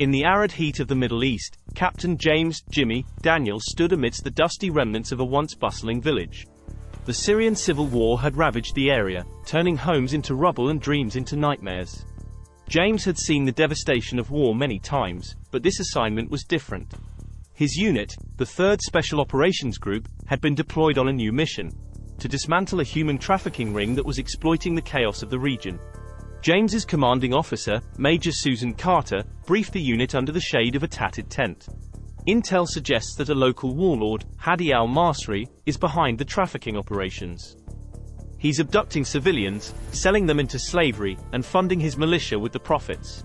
In the arid heat of the Middle East, Captain James "Jimmy" Daniels stood amidst the dusty remnants of a once bustling village. The Syrian civil war had ravaged the area, turning homes into rubble and dreams into nightmares. James had seen the devastation of war many times, but this assignment was different. His unit, the 3rd Special Operations Group, had been deployed on a new mission: to dismantle a human trafficking ring that was exploiting the chaos of the region. James's commanding officer, Major Susan Carter, briefed the unit under the shade of a tattered tent. Intel suggests that a local warlord, Hadi al-Masri, is behind the trafficking operations. He's abducting civilians, selling them into slavery, and funding his militia with the profits.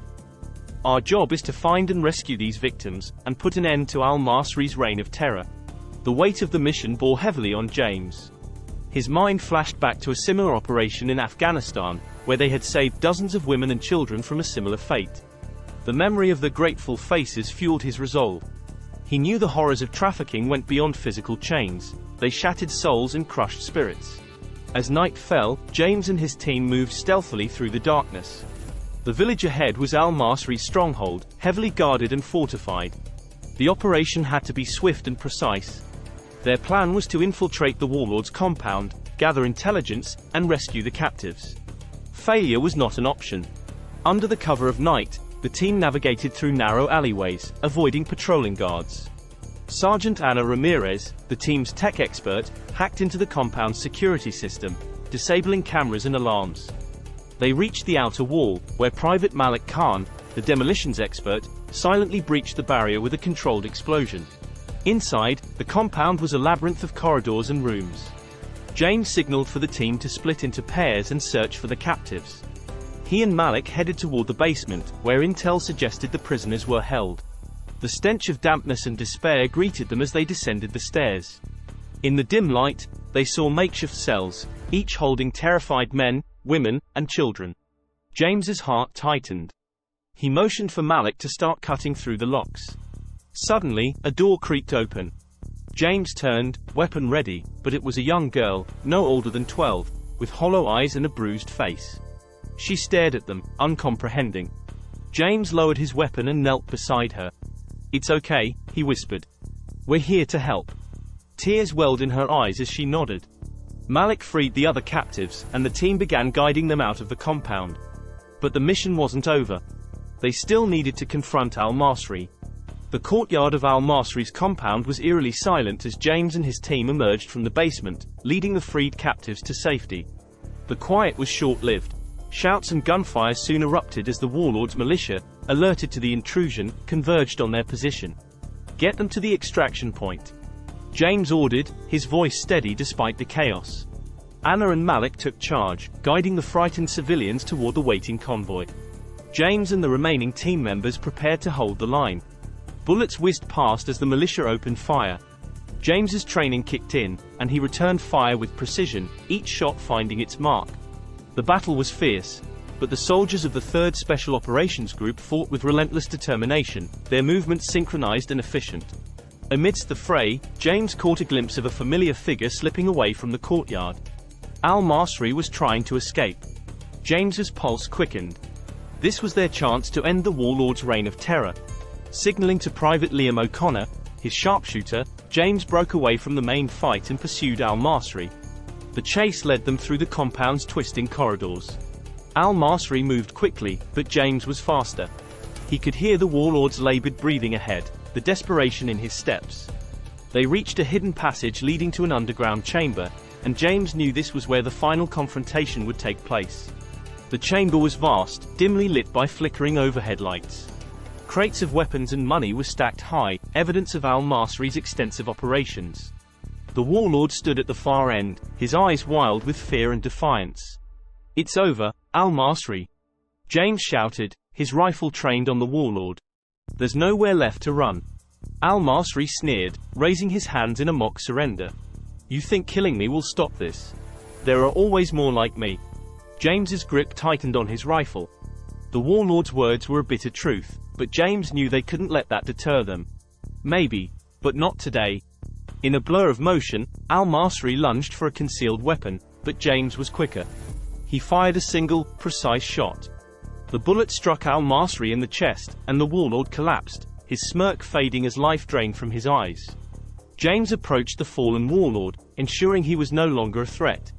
Our job is to find and rescue these victims, and put an end to al-Masri's reign of terror. The weight of the mission bore heavily on James. His mind flashed back to a similar operation in Afghanistan, where they had saved dozens of women and children from a similar fate. The memory of the grateful faces fueled his resolve. He knew the horrors of trafficking went beyond physical chains. They shattered souls and crushed spirits. As night fell, James and his team moved stealthily through the darkness. The village ahead was al-Masri's stronghold, heavily guarded and fortified. The operation had to be swift and precise. Their plan was to infiltrate the warlord's compound, gather intelligence, and rescue the captives. Failure was not an option. Under the cover of night, the team navigated through narrow alleyways, avoiding patrolling guards. Sergeant Ana Ramirez, the team's tech expert, hacked into the compound's security system, disabling cameras and alarms. They reached the outer wall, where Private Malik Khan, the demolitions expert, silently breached the barrier with a controlled explosion. Inside, the compound was a labyrinth of corridors and rooms. James signaled for the team to split into pairs and search for the captives. He and Malik headed toward the basement, where intel suggested the prisoners were held. The stench of dampness and despair greeted them as they descended the stairs. In the dim light, they saw makeshift cells, each holding terrified men, women, and children. James's heart tightened. He motioned for Malik to start cutting through the locks. Suddenly, a door creaked open. James turned, weapon ready, but it was a young girl, no older than 12, with hollow eyes and a bruised face. She stared at them, uncomprehending. James lowered his weapon and knelt beside her. "It's okay," he whispered. "We're here to help." Tears welled in her eyes as she nodded. Malik freed the other captives, and the team began guiding them out of the compound. But the mission wasn't over. They still needed to confront al-Masri. The courtyard of al-Masri's compound was eerily silent as James and his team emerged from the basement, leading the freed captives to safety. The quiet was short-lived. Shouts and gunfire soon erupted as the warlord's militia, alerted to the intrusion, converged on their position. "Get them to the extraction point," James ordered, his voice steady despite the chaos. Anna and Malik took charge, guiding the frightened civilians toward the waiting convoy. James and the remaining team members prepared to hold the line. Bullets whizzed past as the militia opened fire. James's training kicked in, and he returned fire with precision, each shot finding its mark. The battle was fierce, but the soldiers of the 3rd Special Operations Group fought with relentless determination, their movements synchronized and efficient. Amidst the fray, James caught a glimpse of a familiar figure slipping away from the courtyard. Al-Masri was trying to escape. James's pulse quickened. This was their chance to end the warlord's reign of terror. Signaling to Private Liam O'Connor, his sharpshooter, James broke away from the main fight and pursued al-Masri. The chase led them through the compound's twisting corridors. Al-Masri moved quickly, but James was faster. He could hear the warlord's labored breathing ahead, the desperation in his steps. They reached a hidden passage leading to an underground chamber, and James knew this was where the final confrontation would take place. The chamber was vast, dimly lit by flickering overhead lights. Crates of weapons and money were stacked high, evidence of al-Masri's extensive operations. The warlord stood at the far end, his eyes wild with fear and defiance. "It's over, al-Masri," James shouted, his rifle trained on the warlord. "There's nowhere left to run." Al-Masri sneered, raising his hands in a mock surrender. "You think killing me will stop this? There are always more like me." James's grip tightened on his rifle. The warlord's words were a bitter truth, but James knew they couldn't let that deter them. Maybe, but not today. In a blur of motion, al-Masri lunged for a concealed weapon, but James was quicker. He fired a single, precise shot. The bullet struck al-Masri in the chest, and the warlord collapsed, his smirk fading as life drained from his eyes. James approached the fallen warlord, ensuring he was no longer a threat.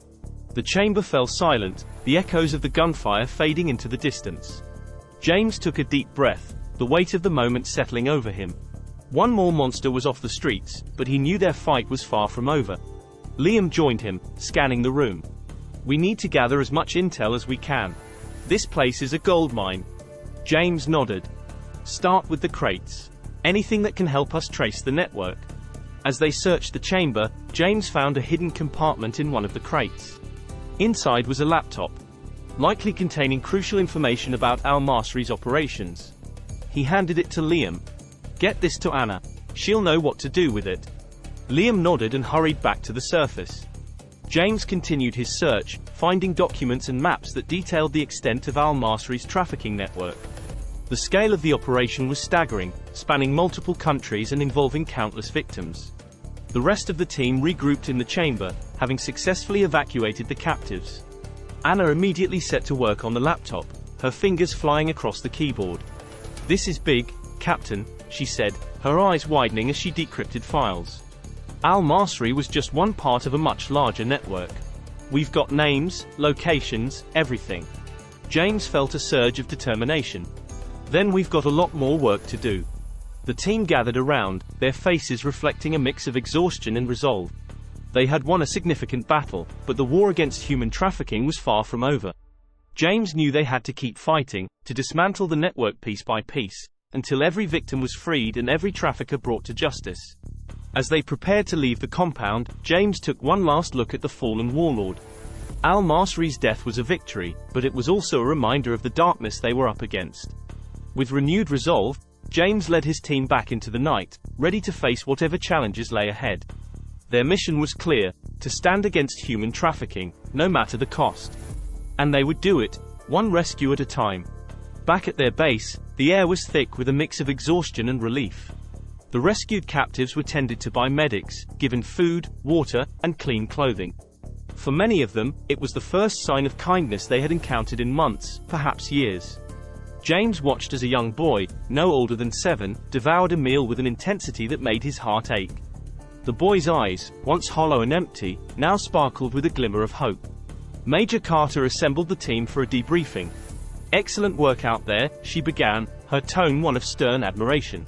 The chamber fell silent, the echoes of the gunfire fading into the distance. James took a deep breath, the weight of the moment settling over him. One more monster was off the streets, but he knew their fight was far from over. Liam joined him, scanning the room. "We need to gather as much intel as we can. This place is a goldmine." James nodded. "Start with the crates. Anything that can help us trace the network." As they searched the chamber, James found a hidden compartment in one of the crates. Inside was a laptop, likely containing crucial information about al-Masri's operations. He handed it to Liam. "Get this to Anna. She'll know what to do with it." Liam nodded and hurried back to the surface. James continued his search, finding documents and maps that detailed the extent of al-Masri's trafficking network. The scale of the operation was staggering, spanning multiple countries and involving countless victims. The rest of the team regrouped in the chamber, having successfully evacuated the captives. Anna immediately set to work on the laptop, her fingers flying across the keyboard. "This is big, Captain," she said, her eyes widening as she decrypted files. Al-Masri was just one part of a much larger network. "We've got names, locations, everything." James felt a surge of determination. "Then we've got a lot more work to do." The team gathered around, their faces reflecting a mix of exhaustion and resolve. They had won a significant battle, but the war against human trafficking was far from over. James knew they had to keep fighting, to dismantle the network piece by piece, until every victim was freed and every trafficker brought to justice. As they prepared to leave the compound, James took one last look at the fallen warlord. Al-Masri's death was a victory, but it was also a reminder of the darkness they were up against. With renewed resolve, James led his team back into the night, ready to face whatever challenges lay ahead. Their mission was clear: to stand against human trafficking, no matter the cost. And they would do it, one rescue at a time. Back at their base, the air was thick with a mix of exhaustion and relief. The rescued captives were tended to by medics, given food, water, and clean clothing. For many of them, it was the first sign of kindness they had encountered in months, perhaps years. James watched as a young boy, no older than 7, devoured a meal with an intensity that made his heart ache. The boy's eyes, once hollow and empty, now sparkled with a glimmer of hope. Major Carter assembled the team for a debriefing. "Excellent work out there," she began, her tone one of stern admiration.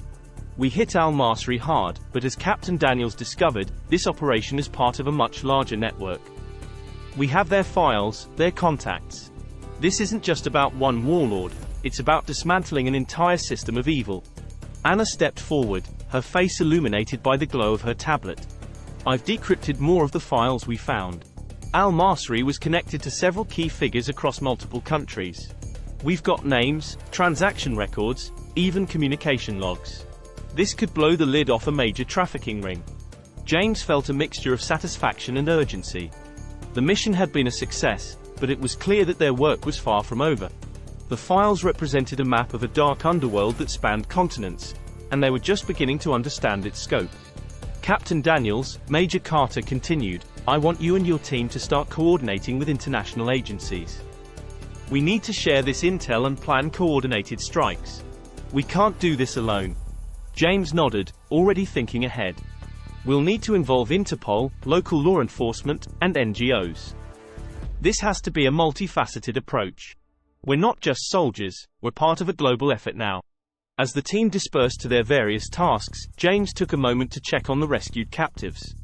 "We hit al-Masri hard, but as Captain Daniels discovered, this operation is part of a much larger network. We have their files, their contacts. This isn't just about one warlord, it's about dismantling an entire system of evil." Anna stepped forward, her face illuminated by the glow of her tablet. "I've decrypted more of the files we found. Al-Masri was connected to several key figures across multiple countries. We've got names, transaction records, even communication logs. This could blow the lid off a major trafficking ring." James felt a mixture of satisfaction and urgency. The mission had been a success, but it was clear that their work was far from over. The files represented a map of a dark underworld that spanned continents, and they were just beginning to understand its scope. "Captain Daniels," Major Carter continued, "I want you and your team to start coordinating with international agencies. We need to share this intel and plan coordinated strikes. We can't do this alone." James nodded, already thinking ahead. "We'll need to involve Interpol, local law enforcement, and NGOs. This has to be a multifaceted approach. We're not just soldiers, we're part of a global effort now." As the team dispersed to their various tasks, James took a moment to check on the rescued captives.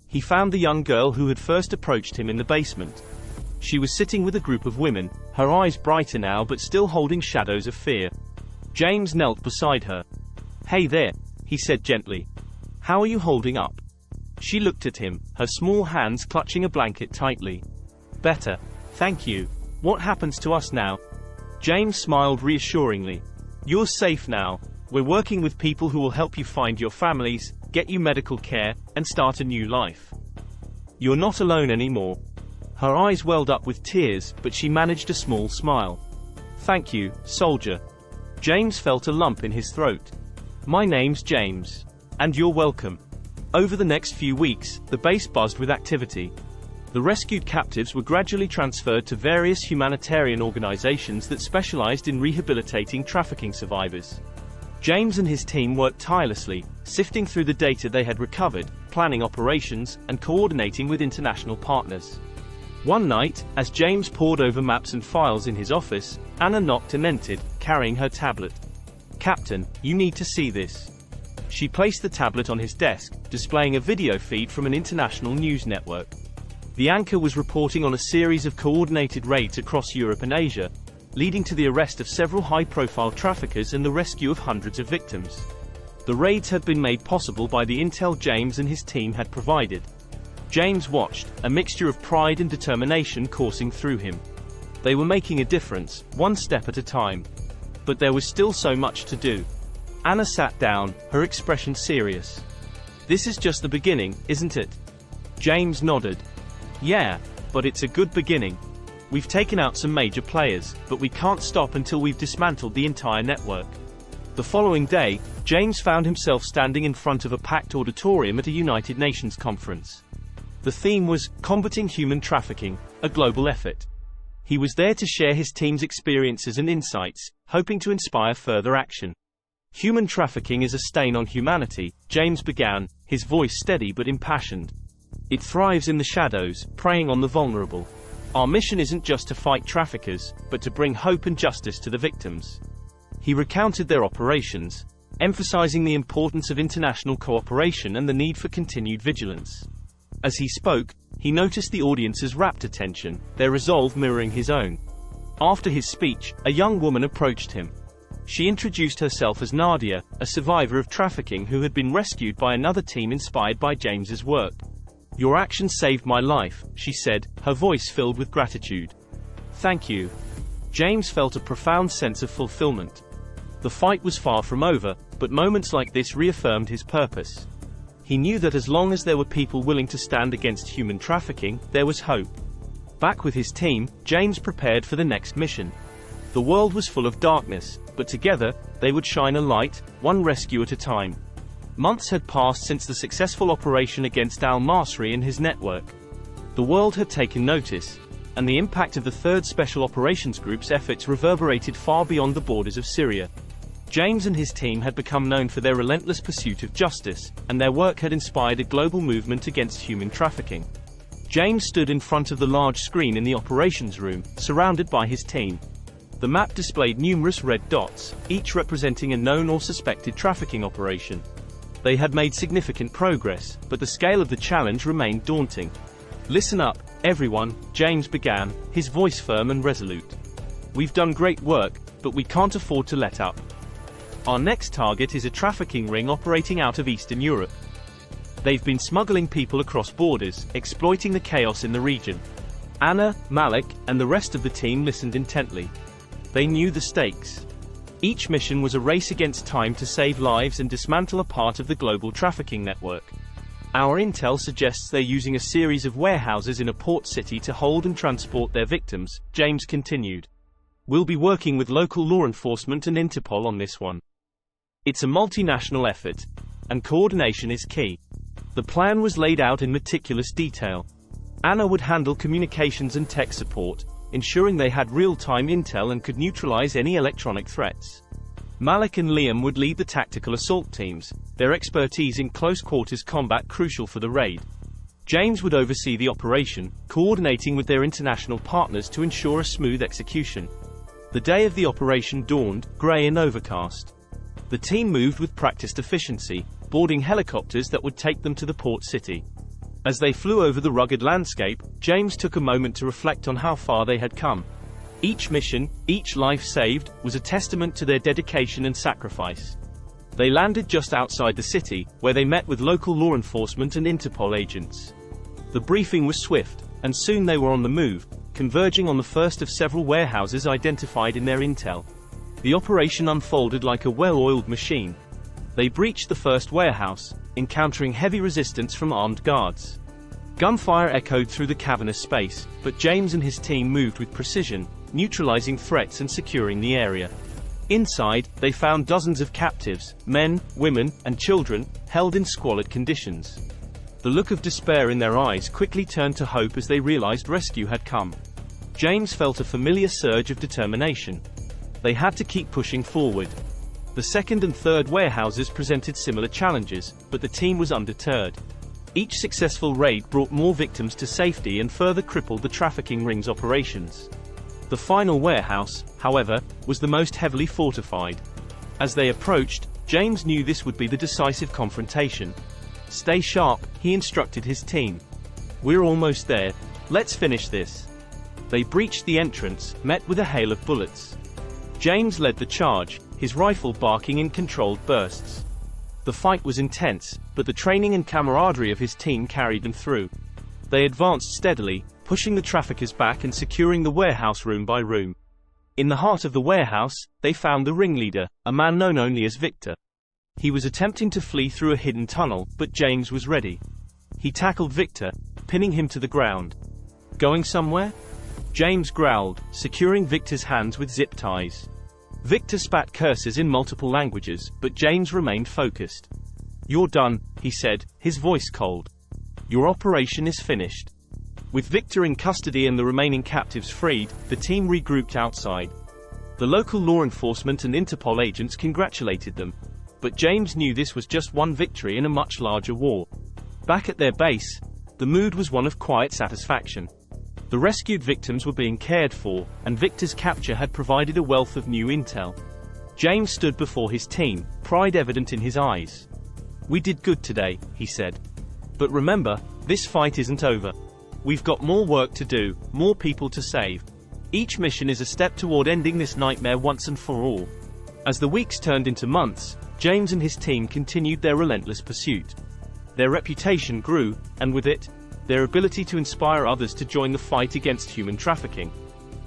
He found the young girl who had first approached him in the basement. She was sitting with a group of women, her eyes brighter now but still holding shadows of fear. James knelt beside her. "Hey there," he said gently. "How are you holding up?" She looked at him, her small hands clutching a blanket tightly. "Better, thank you. What happens to us now?" James smiled reassuringly. "You're safe now. We're working with people who will help you find your families, get you medical care, and start a new life. You're not alone anymore." Her eyes welled up with tears, but she managed a small smile. "Thank you, soldier." James felt a lump in his throat. "My name's James. And you're welcome." Over the next few weeks, the base buzzed with activity. The rescued captives were gradually transferred to various humanitarian organizations that specialized in rehabilitating trafficking survivors. James and his team worked tirelessly, sifting through the data they had recovered, planning operations, and coordinating with international partners. One night, as James pored over maps and files in his office, Anna knocked and entered, carrying her tablet. "Captain, you need to see this." She placed the tablet on his desk, displaying a video feed from an international news network. The anchor was reporting on a series of coordinated raids across Europe and Asia, leading to the arrest of several high-profile traffickers and the rescue of hundreds of victims. The raids had been made possible by the intel James and his team had provided. James watched, a mixture of pride and determination coursing through him. They were making a difference, one step at a time. But there was still so much to do. Anna sat down, her expression serious. "This is just the beginning, isn't it?" James nodded. "Yeah, but it's a good beginning. We've taken out some major players, but we can't stop until we've dismantled the entire network." The following day, James found himself standing in front of a packed auditorium at a United Nations conference. The theme was "Combating Human Trafficking, a Global Effort." He was there to share his team's experiences and insights, hoping to inspire further action. "Human trafficking is a stain on humanity," James began, his voice steady but impassioned. "It thrives in the shadows, preying on the vulnerable. Our mission isn't just to fight traffickers, but to bring hope and justice to the victims." He recounted their operations, emphasizing the importance of international cooperation and the need for continued vigilance. As he spoke, he noticed the audience's rapt attention, their resolve mirroring his own. After his speech, a young woman approached him. She introduced herself as Nadia, a survivor of trafficking who had been rescued by another team inspired by James's work. "Your actions saved my life," she said, her voice filled with gratitude. "Thank you." James felt a profound sense of fulfillment. The fight was far from over, but moments like this reaffirmed his purpose. He knew that as long as there were people willing to stand against human trafficking, there was hope. Back with his team, James prepared for the next mission. The world was full of darkness, but together, they would shine a light, one rescue at a time. Months had passed since the successful operation against al-Masri and his network. The world had taken notice, and the impact of the 3rd Special Operations Group's efforts reverberated far beyond the borders of Syria. James and his team had become known for their relentless pursuit of justice, and their work had inspired a global movement against human trafficking. James stood in front of the large screen in the operations room, surrounded by his team. The map displayed numerous red dots, each representing a known or suspected trafficking operation. They had made significant progress, but the scale of the challenge remained daunting. "Listen up, everyone," James began, his voice firm and resolute. "We've done great work, but we can't afford to let up. Our next target is a trafficking ring operating out of Eastern Europe. They've been smuggling people across borders, exploiting the chaos in the region." Anna, Malik, and the rest of the team listened intently. They knew the stakes. Each mission was a race against time to save lives and dismantle a part of the global trafficking network. "Our intel suggests they're using a series of warehouses in a port city to hold and transport their victims," James continued. "We'll be working with local law enforcement and Interpol on this one. It's a multinational effort, and coordination is key." The plan was laid out in meticulous detail. Anna would handle communications and tech support, ensuring they had real-time intel and could neutralize any electronic threats. Malik and Liam would lead the tactical assault teams, their expertise in close-quarters combat crucial for the raid. James would oversee the operation, coordinating with their international partners to ensure a smooth execution. The day of the operation dawned, grey and overcast. The team moved with practiced efficiency, boarding helicopters that would take them to the port city. As they flew over the rugged landscape, James took a moment to reflect on how far they had come. Each mission, each life saved, was a testament to their dedication and sacrifice. They landed just outside the city, where they met with local law enforcement and Interpol agents. The briefing was swift, and soon they were on the move, converging on the first of several warehouses identified in their intel. The operation unfolded like a well-oiled machine. They breached the first warehouse, encountering heavy resistance from armed guards. Gunfire echoed through the cavernous space, but James and his team moved with precision, neutralizing threats and securing the area. Inside, they found dozens of captives, men, women, and children, held in squalid conditions. The look of despair in their eyes quickly turned to hope as they realized rescue had come. James felt a familiar surge of determination. They had to keep pushing forward. The second and third warehouses presented similar challenges, but the team was undeterred. Each successful raid brought more victims to safety and further crippled the trafficking ring's operations. The final warehouse, however, was the most heavily fortified. As they approached, James knew this would be the decisive confrontation. "Stay sharp," he instructed his team. "We're almost there. Let's finish this." They breached the entrance, met with a hail of bullets. James led the charge, his rifle barking in controlled bursts. The fight was intense, but the training and camaraderie of his team carried them through. They advanced steadily, pushing the traffickers back and securing the warehouse room by room. In the heart of the warehouse, they found the ringleader, a man known only as Victor. He was attempting to flee through a hidden tunnel, but James was ready. He tackled Victor, pinning him to the ground. "Going somewhere?" James growled, securing Victor's hands with zip ties. Victor spat curses in multiple languages, but James remained focused. "You're done," he said, his voice cold. "Your operation is finished." With Victor in custody and the remaining captives freed, the team regrouped outside. The local law enforcement and Interpol agents congratulated them. But James knew this was just one victory in a much larger war. Back at their base, the mood was one of quiet satisfaction. The rescued victims were being cared for, and Victor's capture had provided a wealth of new intel. James stood before his team, pride evident in his eyes. "We did good today," he said. "But remember, this fight isn't over. We've got more work to do, more people to save. Each mission is a step toward ending this nightmare once and for all." As the weeks turned into months, James and his team continued their relentless pursuit. Their reputation grew, and with it, their ability to inspire others to join the fight against human trafficking.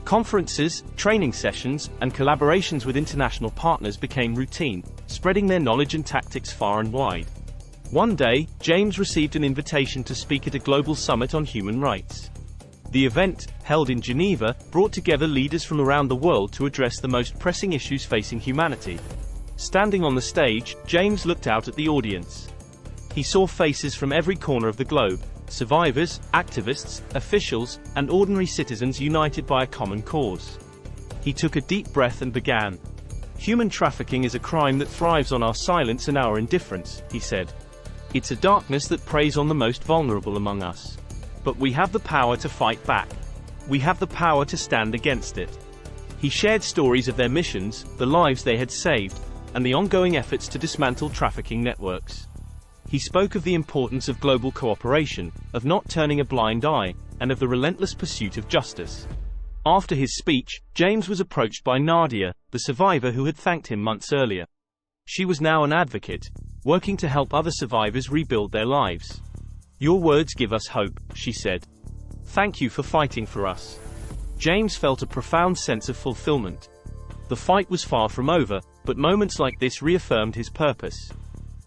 Conferences, training sessions, and collaborations with international partners became routine, spreading their knowledge and tactics far and wide. One day, James received an invitation to speak at a global summit on human rights. The event, held in Geneva, brought together leaders from around the world to address the most pressing issues facing humanity. Standing on the stage, James looked out at the audience. He saw faces from every corner of the globe: survivors, activists, officials, and ordinary citizens united by a common cause. He took a deep breath and began. "Human trafficking is a crime that thrives on our silence and our indifference," he said. "It's a darkness that preys on the most vulnerable among us. But we have the power to fight back. We have the power to stand against it." He shared stories of their missions, the lives they had saved, and the ongoing efforts to dismantle trafficking networks. He spoke of the importance of global cooperation, of not turning a blind eye, and of the relentless pursuit of justice. After his speech, James was approached by Nadia, the survivor who had thanked him months earlier. She was now an advocate, working to help other survivors rebuild their lives. "Your words give us hope," she said. "Thank you for fighting for us." James felt a profound sense of fulfillment. The fight was far from over, but moments like this reaffirmed his purpose.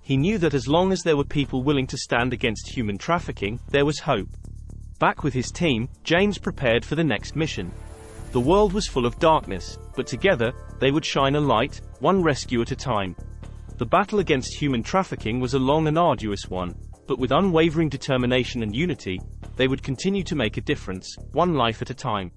He knew that as long as there were people willing to stand against human trafficking, there was hope. Back with his team, James prepared for the next mission. The world was full of darkness, but together, they would shine a light, one rescue at a time. The battle against human trafficking was a long and arduous one, but with unwavering determination and unity, they would continue to make a difference, one life at a time.